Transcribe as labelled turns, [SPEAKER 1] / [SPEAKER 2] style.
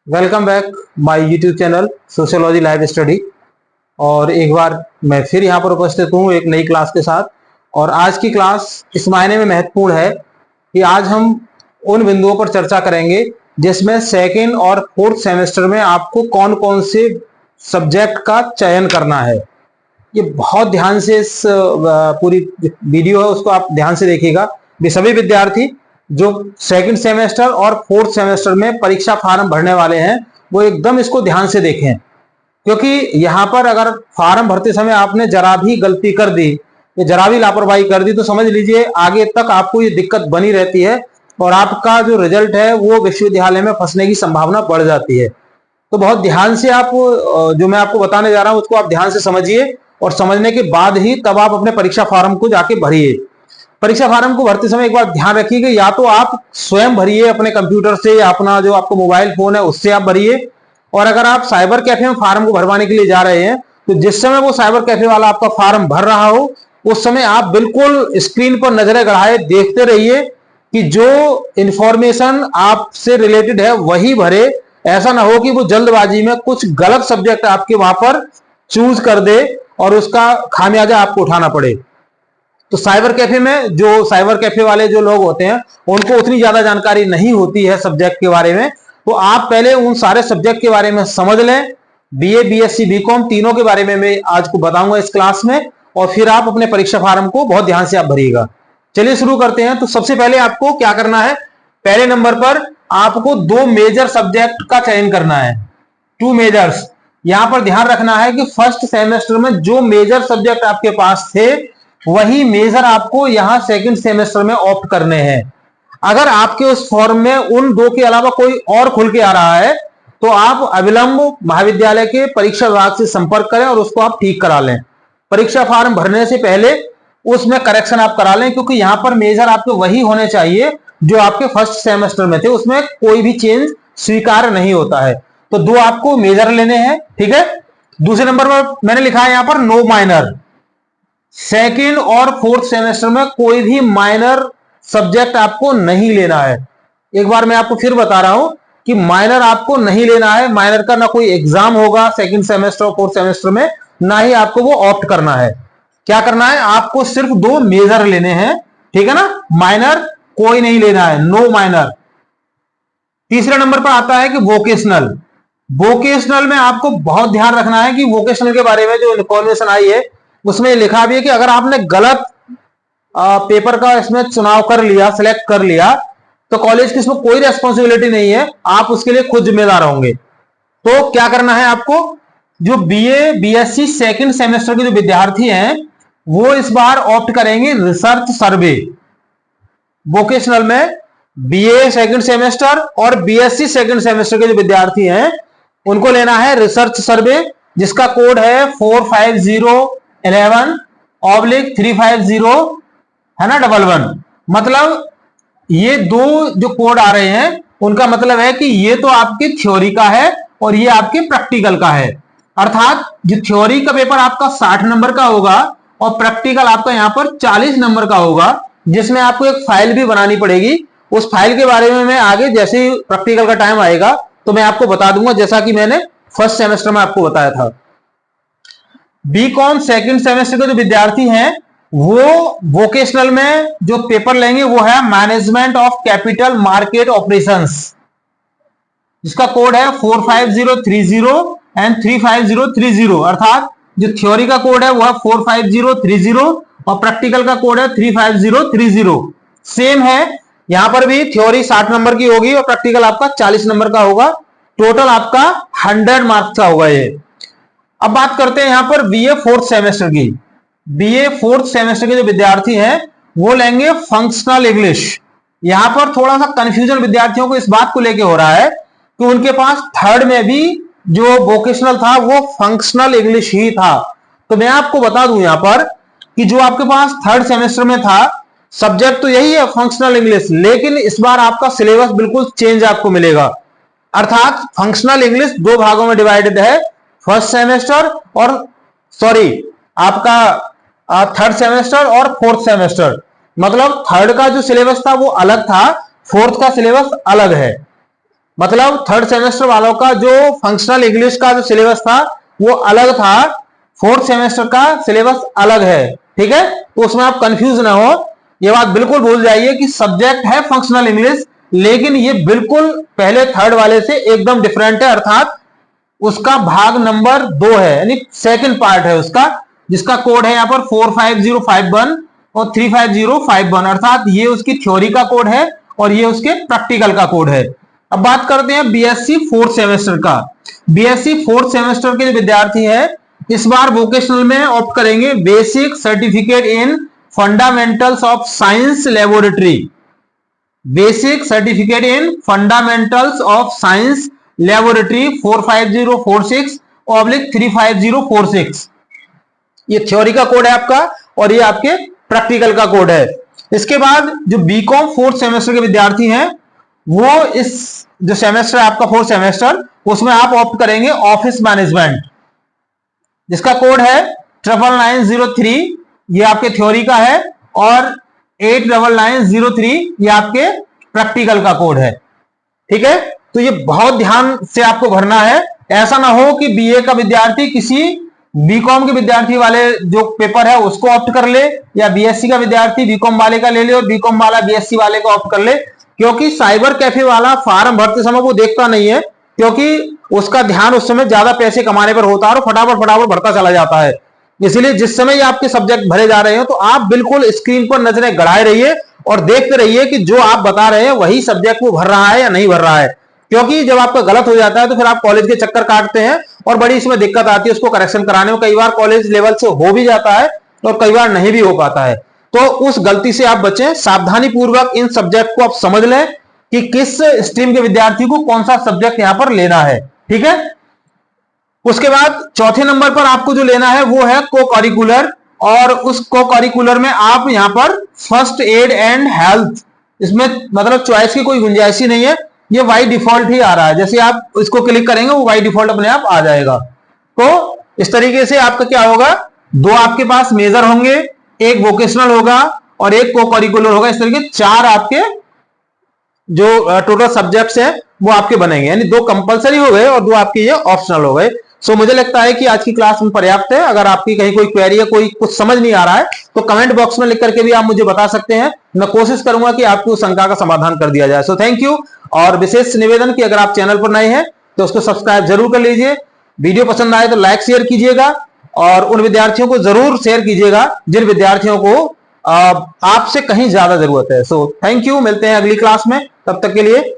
[SPEAKER 1] Welcome back my YouTube channel sociology live study. और एक बार मैं फिर यहाँ पर उपस्थित हूँ एक नई क्लास के साथ। और आज की क्लास इस मायने में महत्वपूर्ण है कि आज हम उन बिंदुओं पर चर्चा करेंगे जिसमें सेकेंड और फोर्थ सेमेस्टर में आपको कौन कौन से सब्जेक्ट का चयन करना है। ये बहुत ध्यान से इस पूरी वीडियो है उसको आप ध्यान से देखिएगा। सभी विद्यार्थी जो सेकंड सेमेस्टर और फोर्थ सेमेस्टर में परीक्षा फार्म भरने वाले हैं वो एकदम इसको ध्यान से देखें, क्योंकि यहाँ पर अगर फार्म भरते समय आपने जरा भी गलती कर दी या जरा भी लापरवाही कर दी तो समझ लीजिए आगे तक आपको ये दिक्कत बनी रहती है और आपका जो रिजल्ट है वो विश्वविद्यालय में फंसने की संभावना बढ़ जाती है। तो बहुत ध्यान से आप जो मैं आपको बताने जा रहा हूं उसको आप ध्यान से समझिए और समझने के बाद ही तब आप अपने परीक्षा फार्म को जाके भरिए। परीक्षा फार्म को भरते समय एक बार ध्यान रखिए कि या तो आप स्वयं भरिए अपने कंप्यूटर से या अपना जो आपको मोबाइल फोन है उससे आप भरिए, और अगर आप साइबर कैफे में फार्म को भरवाने के लिए जा रहे हैं तो जिस समय वो साइबर कैफे वाला आपका फार्म भर रहा हो उस समय आप बिल्कुल स्क्रीन पर नजरें गड़ाए देखते रहिए कि जो इंफॉर्मेशन आपसे रिलेटेड है वही भरे। ऐसा ना हो कि वो जल्दबाजी में कुछ गलत सब्जेक्ट आपके वहां पर चूज कर दे और उसका खामियाजा आपको उठाना पड़े। तो साइबर कैफे में जो साइबर कैफे वाले जो लोग होते हैं उनको उतनी ज्यादा जानकारी नहीं होती है सब्जेक्ट के बारे में, तो आप पहले उन सारे सब्जेक्ट के बारे में समझ लें। बीए, बीएससी, बीकॉम तीनों के बारे में मैं आज को बताऊंगा इस क्लास में, और फिर आप अपने परीक्षा फार्म को बहुत ध्यान से आप भरिएगा। चलिए शुरू करते हैं। तो सबसे पहले आपको क्या करना है, पहले नंबर पर आपको दो मेजर सब्जेक्ट का चयन करना है। Two measures. यहां पर ध्यान रखना है कि फर्स्ट सेमेस्टर में जो मेजर सब्जेक्ट आपके पास थे वही मेजर आपको यहां सेकंड सेमेस्टर में ऑप्ट करने हैं। अगर आपके उस फॉर्म में उन दो के अलावा कोई और खुल के आ रहा है तो आप अविलंब महाविद्यालय के परीक्षा विभाग से संपर्क करें और उसको आप ठीक करा लें। परीक्षा फॉर्म भरने से पहले उसमें करेक्शन आप करा लें, क्योंकि यहां पर मेजर आपके वही होने चाहिए जो आपके फर्स्ट सेमेस्टर में थे, उसमें कोई भी चेंज स्वीकार नहीं होता है। तो दो आपको मेजर लेने हैं, ठीक है। दूसरे नंबर पर मैंने लिखा है यहां पर नो माइनर। सेकेंड और फोर्थ सेमेस्टर में कोई भी माइनर सब्जेक्ट आपको नहीं लेना है। एक बार मैं आपको फिर बता रहा हूं कि माइनर आपको नहीं लेना है। माइनर का ना कोई एग्जाम होगा सेकेंड सेमेस्टर और फोर्थ सेमेस्टर में, ना ही आपको वो ऑप्ट करना है। क्या करना है, आपको सिर्फ दो मेजर लेने हैं, ठीक है ना। माइनर कोई नहीं लेना है, नो माइनर। तीसरे नंबर पर आता है कि वोकेशनल। वोकेशनल में आपको बहुत ध्यान रखना है कि वोकेशनल के बारे में जो इन्फॉर्मेशन आई है उसमें लिखा भी है कि अगर आपने गलत पेपर का इसमें चुनाव कर लिया, सेलेक्ट कर लिया, तो कॉलेज की इसमें कोई रेस्पॉन्सिबिलिटी नहीं है, आप उसके लिए खुद जिम्मेदार होंगे। तो क्या करना है आपको, जो बीए, बीएससी सेकंड सेमेस्टर के जो विद्यार्थी हैं वो इस बार ऑप्ट करेंगे रिसर्च सर्वे। वोकेशनल में बीए सेकंड सेमेस्टर और बीएससी सेकंड सेमेस्टर के जो विद्यार्थी हैं उनको लेना है रिसर्च सर्वे, जिसका कोड है 45011/350 है ना 11। मतलब ये दो जो कोड आ रहे हैं उनका मतलब है कि ये तो आपके थ्योरी का है और ये आपके प्रैक्टिकल का है। अर्थात जो थ्योरी का पेपर आपका 60 नंबर का होगा और प्रैक्टिकल आपका यहां पर 40 नंबर का होगा, जिसमें आपको एक फाइल भी बनानी पड़ेगी। उस फाइल के बारे में मैं आगे जैसे ही प्रैक्टिकल का टाइम आएगा तो मैं आपको बता दूंगा, जैसा कि मैंने फर्स्ट सेमेस्टर में आपको बताया था। बीकॉम सेकंड सेमेस्टर के जो विद्यार्थी हैं वो वोकेशनल में जो पेपर लेंगे वो है management of capital market operations, जिसका कोड है 45030 एंड 35030। अर्थात जो थ्योरी का कोड है वो है 45030 और प्रैक्टिकल का कोड है 35030। सेम है, यहां पर भी थ्योरी 60 नंबर की होगी और प्रैक्टिकल आपका 40 नंबर का होगा। टोटल आपका 100 मार्क्स का होगा ये। अब बात करते हैं यहां पर बीए फोर्थ सेमेस्टर की। बीए फोर्थ सेमेस्टर के जो विद्यार्थी हैं वो लेंगे फंक्शनल इंग्लिश। यहां पर थोड़ा सा कंफ्यूजन विद्यार्थियों को इस बात को लेकर हो रहा है कि उनके पास थर्ड में भी जो वोकेशनल था वो फंक्शनल इंग्लिश ही था। तो मैं आपको बता दूं यहां पर कि जो आपके पास थर्ड सेमेस्टर में था सब्जेक्ट तो यही है फंक्शनल इंग्लिश, लेकिन इस बार आपका सिलेबस बिल्कुल चेंज आपको मिलेगा। अर्थात फंक्शनल इंग्लिश दो भागों में डिवाइडेड है, फर्स्ट सेमेस्टर और आपका थर्ड सेमेस्टर और फोर्थ सेमेस्टर। मतलब थर्ड का जो सिलेबस था वो अलग था, फोर्थ का सिलेबस अलग है। मतलब थर्ड सेमेस्टर वालों का जो फंक्शनल इंग्लिश का जो सिलेबस था वो अलग था, फोर्थ सेमेस्टर का सिलेबस अलग है। ठीक है, तो उसमें आप कंफ्यूज ना हो, ये बात बिल्कुल भूल जाइए कि सब्जेक्ट है फंक्शनल इंग्लिश, लेकिन ये बिल्कुल पहले थर्ड वाले से एकदम डिफरेंट है, अर्थात उसका भाग नंबर 2 है, यानी सेकंड पार्ट है उसका, जिसका कोड है यहां पर 45051 और 35051, अर्थात ये उसकी थ्योरी का कोड है और ये उसके प्रैक्टिकल का कोड है। अब बात करते हैं बीएससी फोर्थ सेमेस्टर का। बीएससी फोर्थ सेमेस्टर के जो विद्यार्थी है इस बार वोकेशनल में ऑप्ट करेंगे basic certificate in fundamentals of science laboratory, basic certificate in fundamentals of science laboratory 45046/35046। ये थ्योरी का कोड है आपका और ये आपके प्रैक्टिकल का कोड है। इसके बाद जो बीकॉम फोर्थ सेमेस्टर के विद्यार्थी हैं वो इस जो सेमेस्टर है आपका फोर्थ सेमेस्टर, उसमें आप ऑप्ट करेंगे ऑफिस मैनेजमेंट, जिसका कोड है 99903, ये आपके थ्योरी का है, और 89903 ये आपके प्रैक्टिकल का कोड है। ठीक है, तो ये बहुत ध्यान से आपको भरना है। ऐसा ना हो कि बीए का विद्यार्थी किसी बीकॉम के विद्यार्थी वाले जो पेपर है उसको ऑप्ट कर ले, या बीएससी का विद्यार्थी बीकॉम वाले का ले ले और बीकॉम वाला बीएससी वाले को ऑप्ट कर ले, क्योंकि साइबर कैफे वाला फॉर्म भरते समय वो देखता नहीं है, क्योंकि उसका ध्यान उस समय ज्यादा पैसे कमाने पर होता है और फटाफट फटाफट भरता चला जाता है। इसलिए जिस समय ये आपके सब्जेक्ट भरे जा रहे हो तो आप बिल्कुल स्क्रीन पर नजरें गड़ाए रहिए और देखते रहिए कि जो आप बता रहे हैं वही सब्जेक्ट वो भर रहा है या नहीं भर रहा है, क्योंकि जब आपका गलत हो जाता है तो फिर आप कॉलेज के चक्कर काटते हैं और बड़ी इसमें दिक्कत आती है उसको करेक्शन कराने में। कई बार कॉलेज लेवल से हो भी जाता है और कई बार नहीं भी हो पाता है, तो उस गलती से आप बचें। सावधानी पूर्वक इन सब्जेक्ट को आप समझ लें कि किस स्ट्रीम के विद्यार्थी को कौन सा सब्जेक्ट यहां पर लेना है। ठीक है, उसके बाद चौथे नंबर पर आपको जो लेना है वो है को करिकुलर, और उस को करिकुलर में आप यहां पर फर्स्ट एड एंड हेल्थ, इसमें मतलब चॉइस की कोई गुंजाइश ही नहीं है, ये बाई डिफॉल्ट ही आ रहा है। जैसे आप इसको क्लिक करेंगे वो बाई डिफॉल्ट अपने आप आ जाएगा। तो इस तरीके से आपका क्या होगा, दो आपके पास मेजर होंगे, एक वोकेशनल होगा और एक को करिकुलर होगा। इस तरीके चार आपके जो टोटल सब्जेक्ट्स है वो आपके बनेंगे, यानी दो कंपलसरी हो गए और दो आपके ये ऑप्शनल हो गए। सो मुझे लगता है कि आज की क्लास में पर्याप्त है। अगर आपकी कहीं कोई क्वेरी है, कोई कुछ समझ नहीं आ रहा है, तो कमेंट बॉक्स में लिख करके भी आप मुझे बता सकते हैं। मैं कोशिश करूंगा कि आपकी उस शंका का समाधान कर दिया जाए। So thank you. और विशेष निवेदन कि अगर आप चैनल पर नए हैं तो उसको सब्सक्राइब जरूर कर लीजिए, वीडियो पसंद आए तो लाइक शेयर कीजिएगा और उन विद्यार्थियों को जरूर शेयर कीजिएगा जिन विद्यार्थियों को आपसे कहीं ज्यादा जरूरत है। सो थैंक यू, मिलते हैं अगली क्लास में, तब तक के लिए